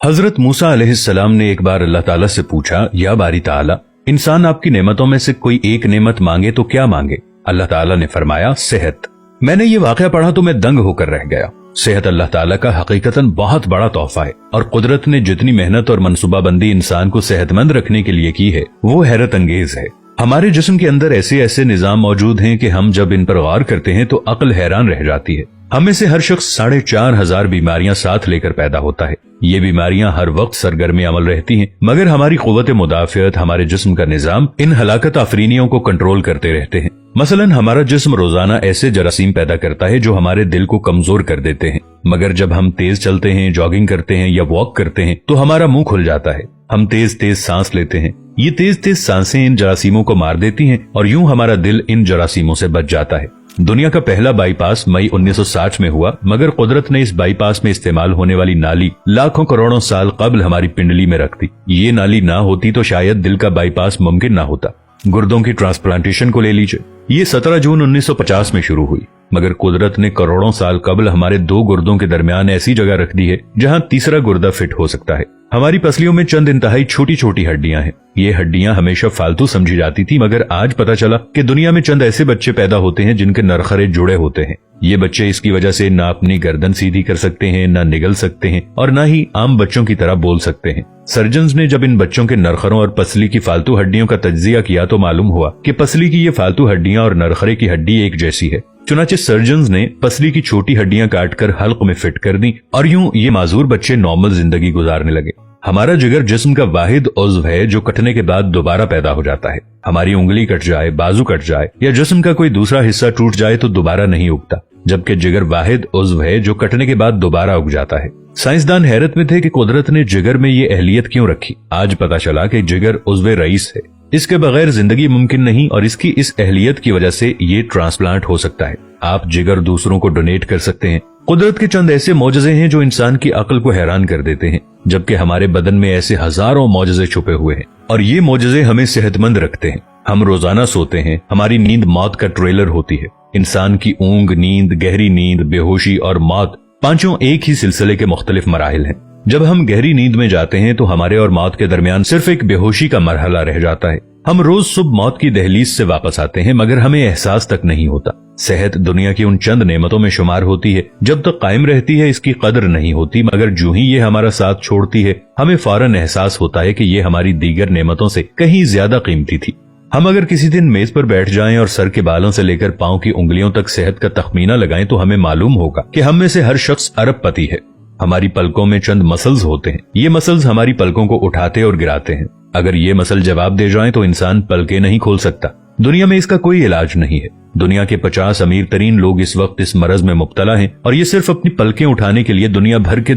हजरत मूसा अलैहिस्सलाम ने एक बार अल्लाह ताला से पूछा, या बारी ताला, इंसान आपकी नेमतों में से कोई एक नेमत मांगे तो क्या मांगे? अल्लाह ताला ने फरमाया, सेहत। मैंने ये वाकया पढ़ा तो मैं दंग होकर रह गया। सेहत अल्लाह ताला का हकीकतन बहुत बड़ा तोहफा है और कुदरत ने जितनी मेहनत और मनसूबाबंदी इंसान को सेहतमंद रखने के लिए की है वो हैरत अंगेज है। हमारे जिस्म के अंदर ऐसे ऐसे निजाम मौजूद हैं कि हम जब इन पर गौर करते हैं तो अक्ल हैरान रह जाती है। हम में से हर शख्स 4,500 बीमारियां साथ लेकर पैदा होता है। ये बीमारियां हर वक्त सरगर्म अमल रहती हैं, मगर हमारी कुव्वत मुदाफियत, हमारे जिस्म का निजाम इन हलाकत आफरीनियों को कंट्रोल करते रहते हैं। मसलन हमारा जिस्म रोजाना ऐसे जरासीम पैदा करता है जो हमारे दिल को कमजोर कर देते हैं, मगर जब हम तेज चलते हैं, जॉगिंग करते हैं या वॉक करते हैं तो हमारा मुंह खुल जाता है। हम तेज तेज सांस लेते हैं। ये तेज तेज सांसें इन जरासीमों को मार देती हैं और यूं हमारा दिल इन जरासीमों से बच जाता है। दुनिया का पहला बाईपास मई 1960 में हुआ, मगर कुदरत ने इस बाईपास में इस्तेमाल होने वाली नाली लाखों करोड़ों साल कबल हमारी पिंडली में रख दी। ये नाली ना होती तो शायद दिल का बाईपास मुमकिन ना होता। गुर्दों की ट्रांसप्लांटेशन को ले लीजिए, ये 17 जून 1950 में शुरू हुई, मगर कुदरत ने करोड़ों साल कबल हमारे 2 गुर्दों के दरमियान ऐसी जगह रख दी है जहां तीसरा गुर्दा फिट हो सकता है। हमारी पसलियों में चंद इंतहाई छोटी छोटी हड्डियां हैं। ये हड्डियां हमेशा फालतू समझी जाती थी, मगर आज पता चला कि दुनिया में चंद ऐसे बच्चे पैदा होते हैं जिनके नरखरे जुड़े होते हैं। ये बच्चे इसकी वजह से ना अपनी गर्दन सीधी कर सकते हैं, ना निगल सकते हैं और ना ही आम बच्चों की तरह बोल सकते हैं। सर्जन्स ने जब इन बच्चों के नरखरों और पसली की फालतू हड्डियों का तज्जिया किया तो मालूम हुआ कि पसली की ये फालतू हड्डियां और नरखरे की हड्डी एक जैसी है। चुनाचे सर्जन्स ने पसली की छोटी हड्डियां काटकर हल्क में फिट कर दी और यूं ये माजूर बच्चे नॉर्मल जिंदगी गुजारने लगे। हमारा जिगर जिस्म का वाहिद उज़्व है जो कटने के बाद दोबारा पैदा हो जाता है। हमारी उंगली कट जाए, बाजू कट जाए या जिस्म का कोई दूसरा हिस्सा टूट जाए तो दोबारा नहीं उगता, जबकि जिगर वाहिद उज़्व है जो कटने के बाद दोबारा उग जाता है। साइंसदान हैरत में थे कि कुदरत ने जिगर में ये अहलियत क्यों रखी। आज पता चला कि जिगर उज़्व रईस है। इसके बगैर जिंदगी मुमकिन नहीं और इसकी इस अहलियत की वजह से ये ट्रांसप्लांट हो सकता है। आप जिगर दूसरों को डोनेट कर सकते हैं। कुदरत के चंद ऐसे मौजज़े हैं जो इंसान की अक्ल को हैरान कर देते हैं, जबकि हमारे बदन में ऐसे हजारों मौजज़े छुपे हुए हैं और ये मौजज़े हमें सेहतमंद रखते हैं। हम रोजाना सोते हैं, हमारी नींद मौत का ट्रेलर होती है। इंसान की ऊंग, नींद, गहरी नींद, बेहोशी और मौत पांचों एक ही सिलसिले के मुख्तलिफ मराहिल हैं। जब हम गहरी नींद में जाते हैं तो हमारे और मौत के दरमियान सिर्फ एक बेहोशी का मरहला रह जाता है। हम रोज सुबह मौत की दहलीज से वापस आते हैं, मगर हमें एहसास तक नहीं होता। सेहत दुनिया की उन चंद नेमतों में शुमार होती है, जब तक कायम रहती है इसकी कदर नहीं होती, मगर जो ही ये हमारा साथ छोड़ती है हमें फौरन एहसास होता है कि ये हमारी दीगर नेमतों से कहीं ज्यादा कीमती थी। हम अगर किसी दिन मेज पर बैठ जाएं और सर के बालों से लेकर पांव की उंगलियों तक सेहत का तखमीना लगाएं तो हमें मालूम होगा कि हम में से हर शख्स अरबपति है। हमारी पलकों में चंद मसल्स होते हैं। ये मसल्स हमारी पलकों को उठाते और गिराते हैं। अगर ये मसल जवाब दे जाएं तो इंसान पलकें नहीं खोल सकता। दुनिया में इसका कोई इलाज नहीं है। दुनिया के 50 अमीर तरीन लोग इस वक्त इस मरज में मुब्तला हैं और ये सिर्फ अपनी पलकें उठाने के लिए दुनिया भर के